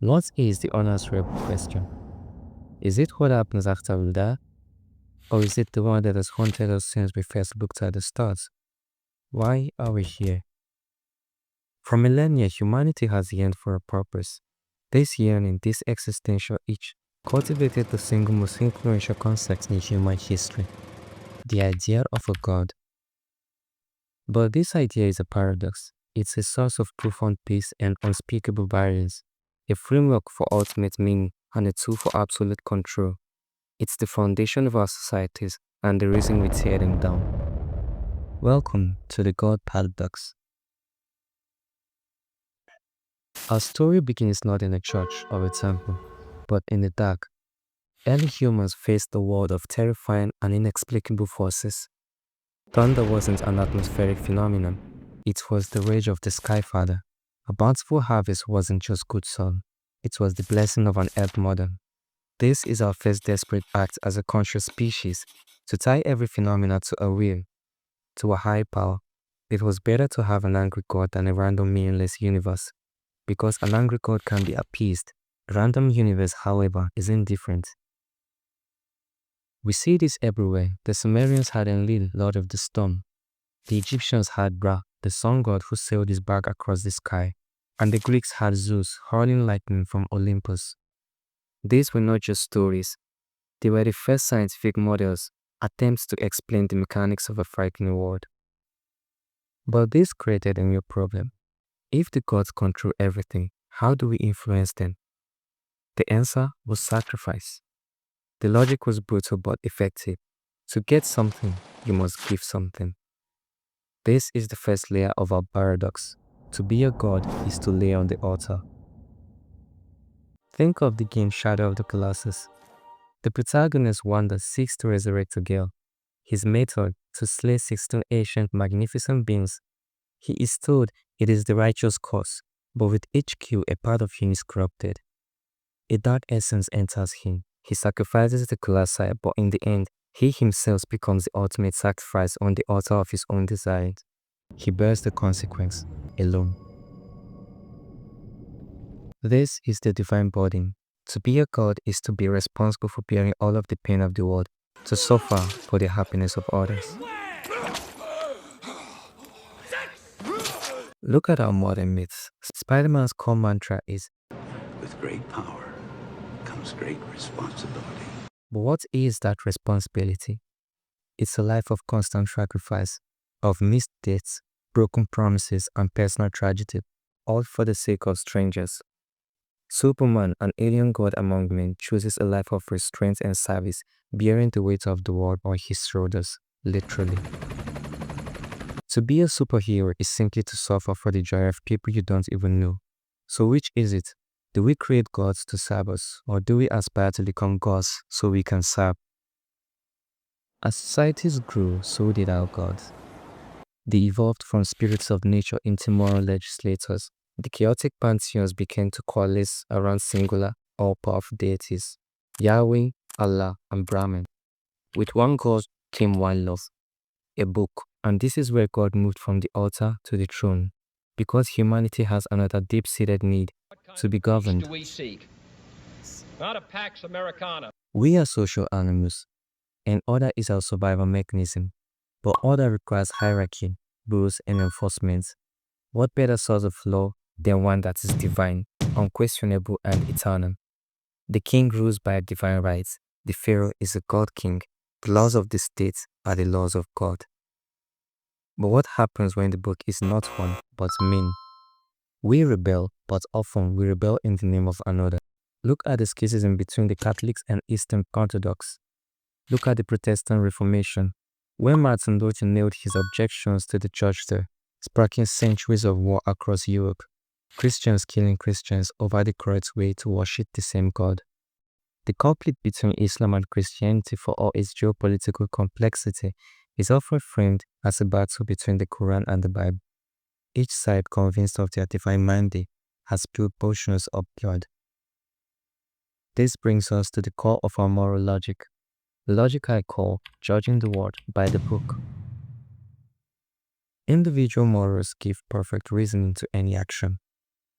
What is the unanswerable question? Is it what happens after we die? Or is it the one that has haunted us since we first looked at the stars? Why are we here? For millennia, humanity has yearned for a purpose. This yearning, this existential itch, cultivated the single most influential concept in human history, the idea of a God. But this idea is a paradox. It's a source of profound peace and unspeakable violence, a framework for ultimate meaning and a tool for absolute control. It's the foundation of our societies and the reason we tear them down. Welcome to the God Paradox. Our story begins not in a church or a temple, but in the dark. Early humans faced a world of terrifying and inexplicable forces. Thunder wasn't an atmospheric phenomenon, it was the rage of the Sky Father. A bountiful harvest wasn't just good sun, it was the blessing of an Earth Mother. This is our first desperate act as a conscious species, to tie every phenomenon to a will, to a high power. It was better to have an angry God than a random meaningless universe, because an angry God can be appeased. A random universe, however, is indifferent. We see this everywhere. The Sumerians had Enlil, lord of the storm. The Egyptians had Ra, the sun god who sailed his bark across the sky. And the Greeks had Zeus, hurling lightning from Olympus. These were not just stories. They were the first scientific models, attempts to explain the mechanics of a frightening world. But this created a new problem. If the gods control everything, how do we influence them? The answer was sacrifice. The logic was brutal but effective. To get something, you must give something. This is the first layer of our paradox. To be a god is to lay on the altar. Think of the game Shadow of the Colossus. The protagonist Wanda seeks to resurrect a girl. His method, to slay 16 ancient magnificent beings. He is told it is the righteous cause, but with each kill a part of him is corrupted. A dark essence enters him. He sacrifices the Colossi, but in the end, he himself becomes the ultimate sacrifice on the altar of his own desires. He bears the consequence alone. This is the divine burden. To be a god is to be responsible for bearing all of the pain of the world, to suffer for the happiness of others. Look at our modern myths. Spider-Man's core mantra is, "With great power comes great responsibility." but what is that responsibility? It's a life of constant sacrifice, of missed dates, broken promises, and personal tragedy, all for the sake of strangers. Superman, an alien god among men, chooses a life of restraint and service, bearing the weight of the world on his shoulders, literally. To be a superhero is simply to suffer for the joy of people you don't even know. So which is it? Do we create gods to serve us, or do we aspire to become gods so we can serve? As societies grew, so did our gods. They evolved from spirits of nature into moral legislators. The chaotic pantheons began to coalesce around singular, all-powerful deities, Yahweh, Allah, and Brahman. With one God came one love, a book, and this is where God moved from the altar to the throne, because humanity has another deep-seated need to be governed. Do we seek? Not a Pax Americana. We are social animals, and order is our survival mechanism, but order requires hierarchy, rules, and enforcement. What better source of law than one that is divine, unquestionable, and eternal? The king rules by divine rights. The pharaoh is a god king. The laws of the state are the laws of God. But what happens when the book is not one, but many? We rebel, but often we rebel in the name of another. Look at the schism between the Catholics and Eastern Orthodox. Look at the Protestant Reformation. When Martin Luther nailed his objections to the church there, sparking centuries of war across Europe, Christians killing Christians over the correct way to worship the same God. The conflict between Islam and Christianity, for all its geopolitical complexity, is often framed as a battle between the Quran and the Bible. Each side, convinced of their divine mandate, has spilled portions of blood. This brings us to the core of our moral logic. The logic I call judging the world by the book. Individual morals give perfect reasoning to any action.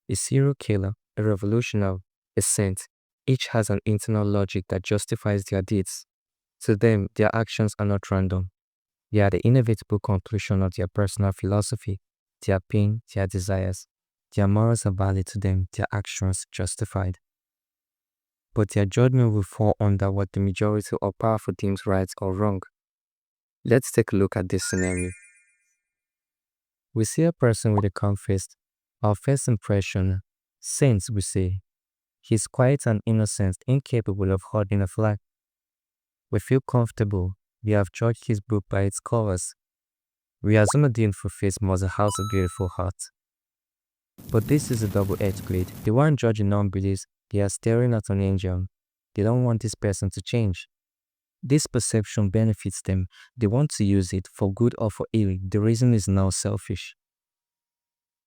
A serial killer, a revolutionary, a saint. Each has an internal logic that justifies their deeds. To them, their actions are not random. They are the inevitable conclusion of their personal philosophy, their pain, their desires. Their morals are valid to them, their actions justified. But their judgment will fall under what the majority or powerful deems right or wrong. Let's take a look at this scenario. We see a person with a calm face. Our first impression, saints, we say. He's quiet and innocent, incapable of holding a flag. We feel comfortable. We have judged his book by its colors. We assume a beautiful face must house a beautiful heart. But this is a double-edged blade. They weren't judging non-beliefs, they are staring at an angel. They don't want this person to change. This perception benefits them. They want to use it for good or for ill. The reason is now selfish.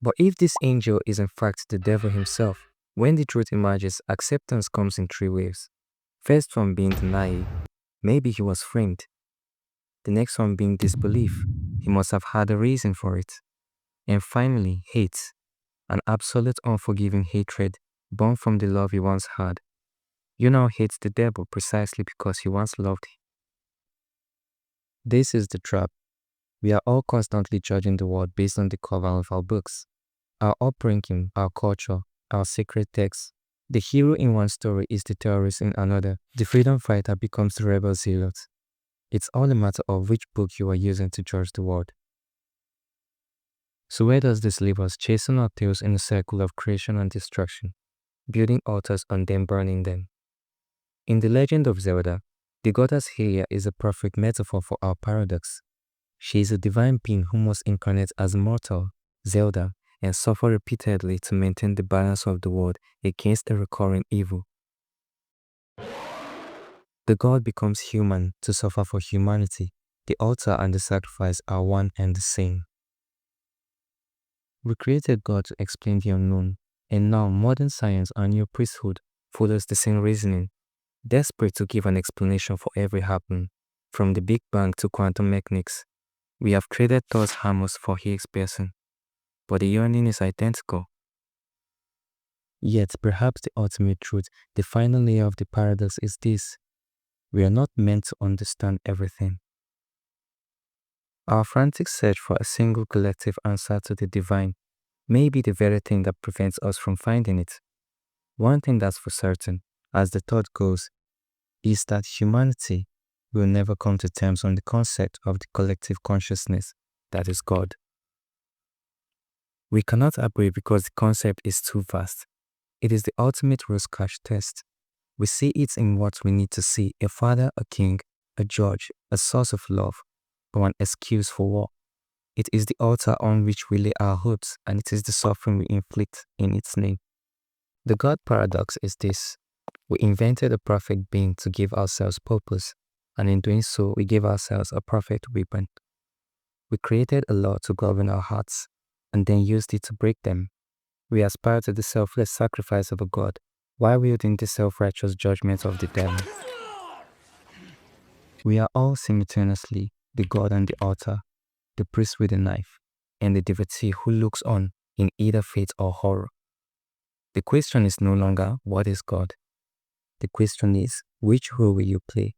But if this angel is in fact the devil himself, when the truth emerges, acceptance comes in three waves. First one being denial. Maybe he was framed. The next one being disbelief. He must have had a reason for it. And finally, hate. An absolute unforgiving hatred born from the love he once had. You now hate the devil precisely because he once loved him. This is the trap. We are all constantly judging the world based on the cover of our books, our upbringing, our culture, our sacred texts. The hero in one story is the terrorist in another. The freedom fighter becomes the rebel zealot. It's all a matter of which book you are using to judge the world. So where does this leave us? Chasing our tails in a circle of creation and destruction, building altars and then burning them. In the legend of Zelda, the goddess Hylia is a perfect metaphor for our paradox. She is a divine being who must incarnate as mortal, Zelda, and suffer repeatedly to maintain the balance of the world against a recurring evil. The god becomes human to suffer for humanity. The altar and the sacrifice are one and the same. We created God to explain the unknown, and now modern science and new priesthood follows the same reasoning, desperate to give an explanation for every happening, from the Big Bang to quantum mechanics. We have traded Thor's hammers for Higgs person, but the yearning is identical. Yet perhaps the ultimate truth, the final layer of the paradox is this: we are not meant to understand everything. Our frantic search for a single collective answer to the divine may be the very thing that prevents us from finding it. One thing that's for certain, as the thought goes, is that humanity will never come to terms on the concept of the collective consciousness that is God. We cannot agree because the concept is too vast. It is the ultimate Rorschach test. We see it in what we need to see: a father, a king, a judge, a source of love, or an excuse for war. It is the altar on which we lay our hopes, and it is the suffering we inflict in its name. The God paradox is this: we invented a perfect being to give ourselves purpose, and in doing so, we gave ourselves a perfect weapon. We created a law to govern our hearts, and then used it to break them. We aspire to the selfless sacrifice of a God, while wielding the self-righteous judgment of the devil. We are all simultaneously the God on the altar, the priest with the knife, and the devotee who looks on in either faith or horror. The question is no longer, what is God? The question is, which role will you play?